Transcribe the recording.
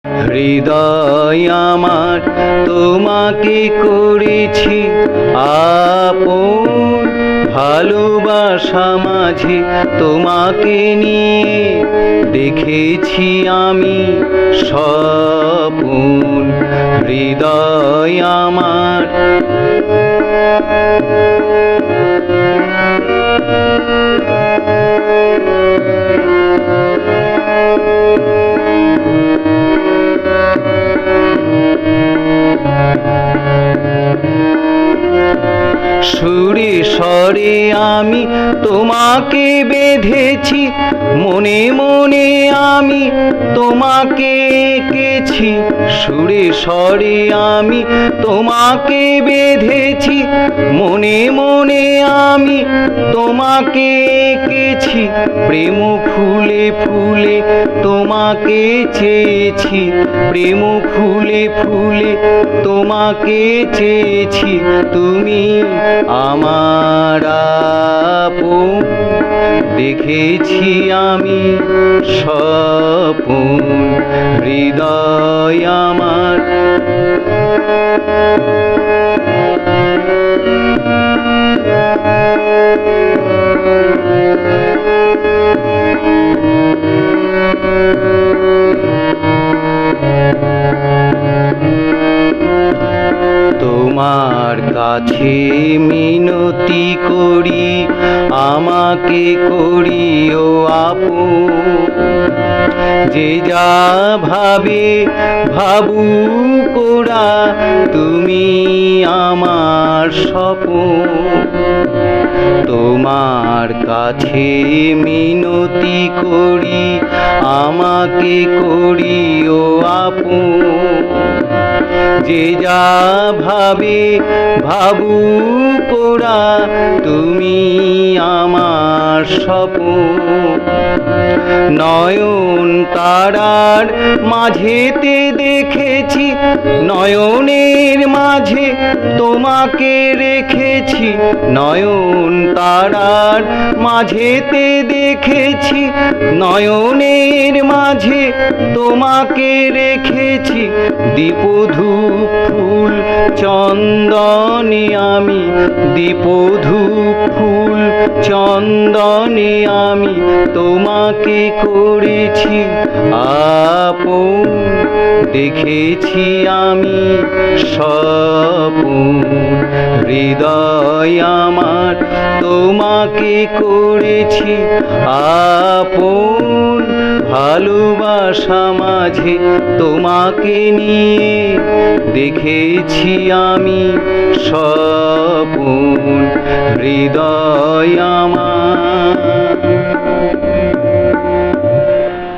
হৃদয় আমার তোমাকে করেছি আপন, ভালোবাসা মাঝে তোমাকে নিয়ে দেখেছি আমি স্বপন। হৃদয় আমার সুরে স্বরে আমি তোমাকে বেঁধেছি, মনে মনে আমি তোমাকে এঁকেছি। সুরে স্বরে আমি তোমাকে বেঁধেছি, মনে মনে আমি তোমাকে এঁকেছি। প্রেম ফুলে ফুলে তোমাকে চেয়েছি, প্রেম ফুলে ফুলে তোমাকে চেয়েছি। তুমি আমার আপন, দেখেছি আমি স্বপন। হৃদয় আমার তোমার কাছে মিনতি করি, আমাকে করিও আপন। যে যা ভাবে ভাবুক ওরা, তুমি আমার স্বপন। তোমার কাছে মিনতি করি, আমাকে করিও আপন। যে যা ভাবে ভাবুক ওরা, তুমি আমার স্বপন। নয়ন তারার মাঝেতে দেখেছি, নয়নের মাঝে তোমাকে রেখেছি। নয়ন তারার মাঝেতে দেখেছি, নয়নের মাঝে তোমাকে রেখেছি। দীপধূপ ফুল চন্দনে আমি, দীপধূপ ফুল চন্দনে আমি তোমাকে করেছি আপন। দেখেছি আমি স্বপন। হৃদয় আমার তোমাকে করেছি আপন, ভালোবাসা মাঝে তোমাকে নিয়ে দেখেছি আমি স্বপন। হৃদয়